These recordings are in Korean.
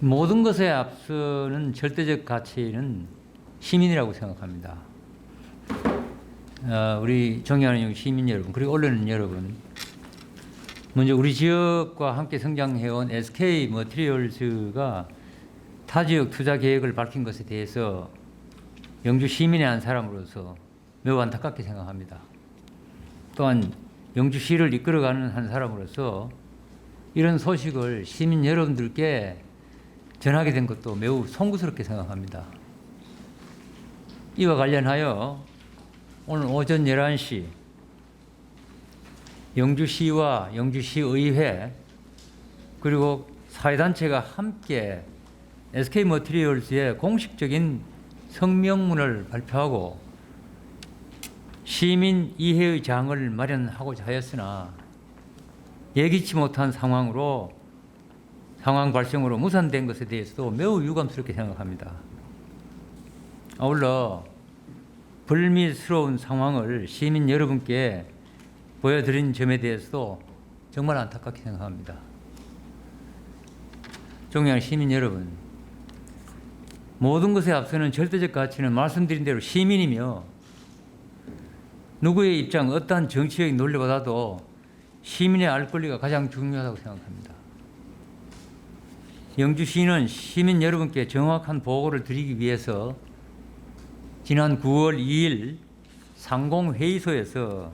모든 것에 앞서는 절대적 가치는 시민이라고 생각합니다. 우리 존경하는 시민 여러분, 그리고 언론 여러분, 먼저 우리 지역과 함께 성장해온 SK 머티리얼즈가 타 지역 투자 계획을 밝힌 것에 대해서 영주 시민의 한 사람으로서 매우 안타깝게 생각합니다. 또한 영주시를 이끌어가는 한 사람으로서 이런 소식을 시민 여러분들께 전하게 된 것도 매우 송구스럽게 생각합니다. 이와 관련하여 오늘 오전 11시 영주시와 영주시의회 그리고 사회단체가 함께 SK머티리얼즈의 공식적인 성명문을 발표하고 시민 이해의 장을 마련하고자 하였으나 예기치 못한 상황 발생으로 무산된 것에 대해서도 매우 유감스럽게 생각합니다. 아울러 불미스러운 상황을 시민 여러분께 보여드린 점에 대해서도 정말 안타깝게 생각합니다. 존경하는 시민 여러분, 모든 것에 앞서는 절대적 가치는 말씀드린 대로 시민이며 누구의 입장, 어떠한 정치적인 논리보다도 시민의 알 권리가 가장 중요하다고 생각합니다. 영주시는 시민 여러분께 정확한 보고를 드리기 위해서 지난 9월 2일 상공회의소에서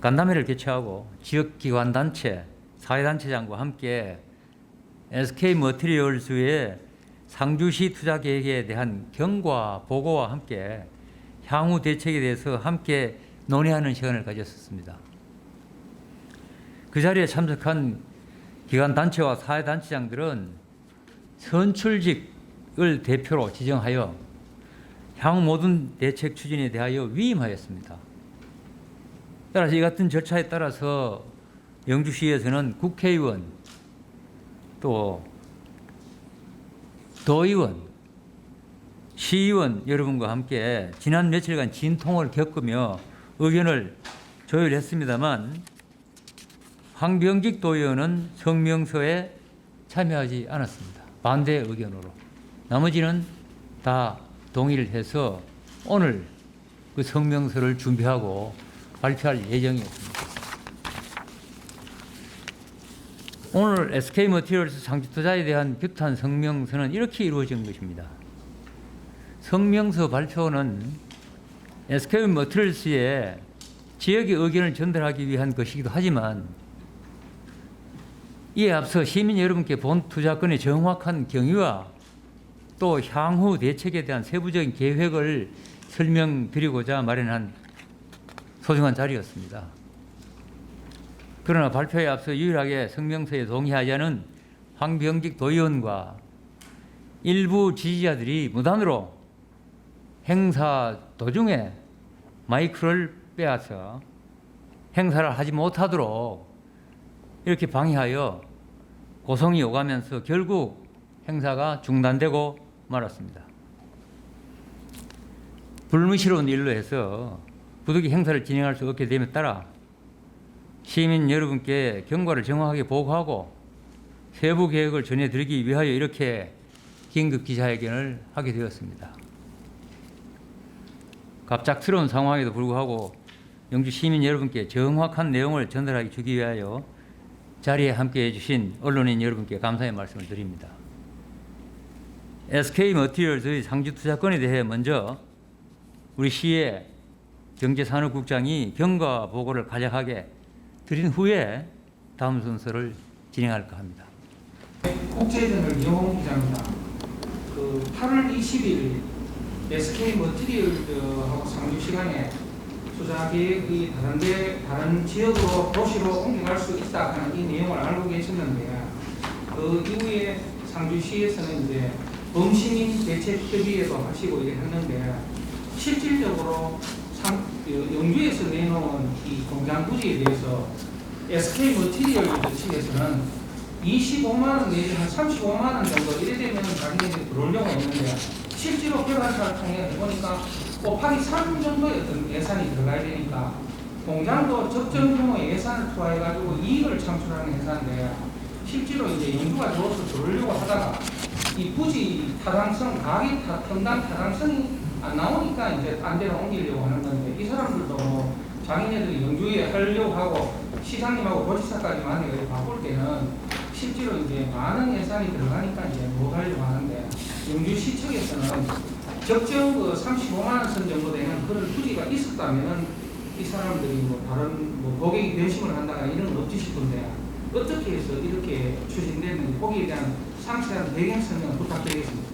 간담회를 개최하고 지역기관단체, 사회단체장과 함께 SK머티리얼즈의 상주시 투자계획에 대한 경과 보고와 함께 향후 대책에 대해서 함께 논의하는 시간을 가졌었습니다. 그 자리에 참석한 기관단체와 사회단체장들은 선출직을 대표로 지정하여 향후 모든 대책 추진에 대하여 위임하였습니다. 따라서 이 같은 절차에 따라서 영주시에서는 국회의원 또 도의원, 시의원 여러분과 함께 지난 며칠간 진통을 겪으며 의견을 조율했습니다만 황병직 도의원은 성명서에 참여하지 않았습니다. 반대 의견으로. 나머지는 다 동의를 해서 오늘 그 성명서를 준비하고 발표할 예정이었습니다. 오늘 SK머티리얼스 상주투자에 대한 격탄 성명서는 이렇게 이루어진 것입니다. 성명서 발표는 SK머티리얼스의 지역의 의견을 전달하기 위한 것이기도 하지만 이에 앞서 시민 여러분께 본 투자권의 정확한 경위와 또 향후 대책에 대한 세부적인 계획을 설명드리고자 마련한 소중한 자리였습니다. 그러나 발표에 앞서 유일하게 성명서에 동의하지 않은 황병직 도의원과 일부 지지자들이 무단으로 행사 도중에 마이크를 빼앗아 행사를 하지 못하도록 이렇게 방해하여 고성이 오가면서 결국 행사가 중단되고 말았습니다. 불미스러운 일로 해서 부득이 행사를 진행할 수 없게 됨에 따라 시민 여러분께 경과를 정확하게 보고하고 세부 계획을 전해드리기 위하여 이렇게 긴급 기자회견을 하게 되었습니다. 갑작스러운 상황에도 불구하고 영주 시민 여러분께 정확한 내용을 전달하기 주기 위하여 자리에 함께해 주신 언론인 여러분께 감사의 말씀을 드립니다. SK머티리얼즈의 상주투자권에 대해 먼저 우리 시의 경제산업국장이 경과 보고를 간략하게 드린 후에 다음 순서를 진행할까 합니다. 국제전을 이용홍 기자입니다. 8월 20일 SK머티리얼즈하고 상주 시간에 투자 계획이 다른 지역으로 도시로 옮겨갈 수 있다 하는 이 내용을 알고 계셨는데 그 이후에 상주시에서는 이제 범시민 대책 협의회도 하시고 이렇게 했는데 실질적으로 영주에서 내놓은 이 공장 부지에 대해서 SK머티리얼즈 측에서는 25만 원 내지 한 35만 원 정도 이래 되면 자기네들이 들어오려고 했는데 실제로 개발사를 통해 해보니까 곱하기 3 정도의 어떤 예산이 들어가야 되니까 공장도 적정 규모의 예산을 투하해가지고 이익을 창출하는 회사인데 실제로 이제 영주가 들어서 들어오려고 하다가 이 부지 타당성, 가격 평당 타당성이 안 나오니까 이제 딴 데로 옮기려고 하는 건데, 이 사람들도 뭐 자기네들이 영주에 하려고 하고 시장님하고 도지사까지 만약에 바꿀 때는 실제로 이제 많은 예산이 들어가니까 이제 못 하려고 하는데, 영주시 측에서는 적정 그 35만 원 선 정도 되는 그런 부지가 있었다면은 이 사람들이 뭐 다른 뭐 고객이 변심을 한다거나 이런 건 없지 싶은데, 어떻게 해서 이렇게 추진됐는지 거기에 대한 상세한 배경 설명 부탁드리겠습니다.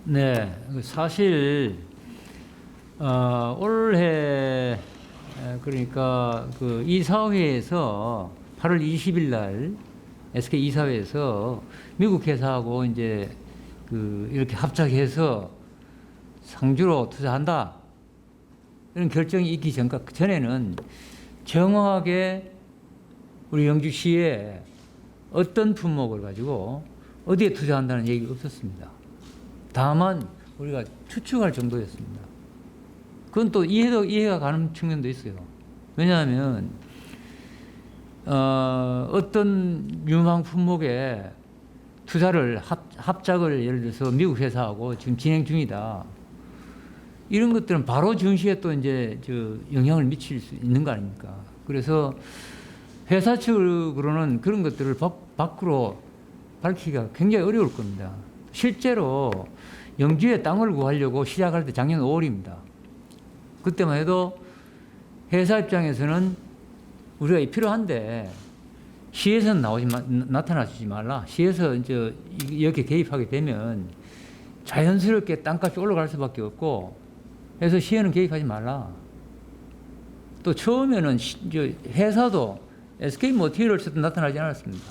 네, 사실 올해 그러니까 그 이사회에서 8월 20일 날 SK 이사회에서 미국 회사하고 이제 그 이렇게 합작해서 상주로 투자한다 이런 결정이 있기 전에는 정확하게 우리 영주시에 어떤 품목을 가지고 어디에 투자한다는 얘기가 없었습니다. 다만 우리가 추측할 정도였습니다. 그건 또 이해가 가는 측면도 있어요. 왜냐하면 어떤 유망 품목에 투자를 합작을 예를 들어서 미국 회사하고 지금 진행 중이다. 이런 것들은 바로 증시에 또 이제 영향을 미칠 수 있는 거 아닙니까? 그래서 회사 측으로는 그런 것들을 밖으로 밝히기가 굉장히 어려울 겁니다. 실제로 영주에 땅을 구하려고 시작할 때 작년 5월입니다. 그때만 해도 회사 입장에서는 우리가 필요한데 시에서는 나타나지 말라. 시에서 이제 이렇게 개입하게 되면 자연스럽게 땅값이 올라갈 수밖에 없고, 그래서 시에는 개입하지 말라. 또 처음에는 회사도 SK 머티리얼스도 나타나지 않았습니다.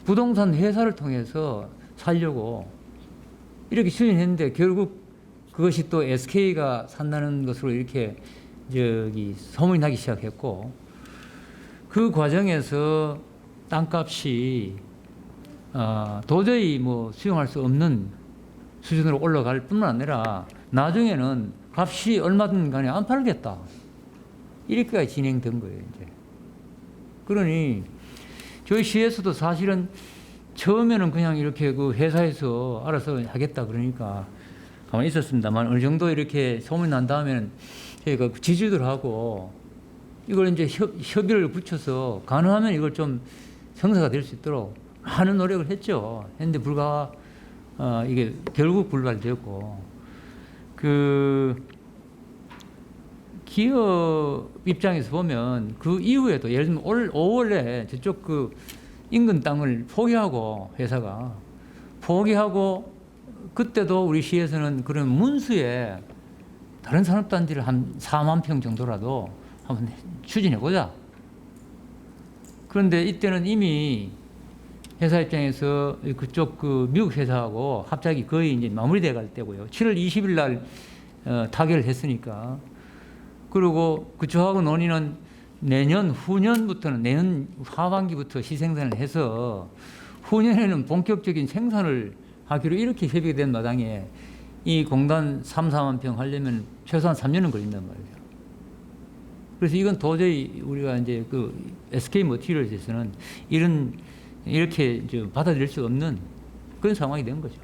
부동산 회사를 통해서 살려고 이렇게 추진했는데 결국 그것이 또 SK가 산다는 것으로 이렇게 소문이 나기 시작했고, 그 과정에서 땅값이 도저히 뭐 수용할 수 없는 수준으로 올라갈 뿐만 아니라 나중에는 값이 얼마든 간에 안 팔겠다. 이렇게까지 진행된 거예요, 이제. 그러니 저희 시에서도 사실은 처음에는 그냥 이렇게 그 회사에서 알아서 하겠다 그러니까 가만히 있었습니다만, 어느 정도 이렇게 소문이 난 다음에는 저희가 지지들 하고 이걸 이제 협의를 붙여서 가능하면 이걸 좀 성사가 될 수 있도록 많은 노력을 했죠. 했는데 이게 결국 불발되었고, 그 기업 입장에서 보면 그 이후에도 예를 들면 올 5월에 저쪽 그 인근 땅을 포기하고 회사가 포기하고, 그때도 우리 시에서는 그런 문수에 다른 산업단지를 한 4만 평 정도라도 한번 추진해보자. 그런데 이때는 이미 회사 입장에서 그쪽 그 미국 회사하고 합작이 거의 이제 마무리돼 갈 때고요. 7월 20일 날 타결을 했으니까. 그리고 그쪽하고 논의는 내년 하반기부터 시생산을 해서 후년에는 본격적인 생산을 하기로 이렇게 협의가 된 마당에 이 공단 3, 4만 평 하려면 최소한 3년은 걸린단 말이에요. 그래서 이건 도저히 우리가 이제 그 SK 머티리얼스에서는 이렇게 받아들일 수 없는 그런 상황이 된 거죠.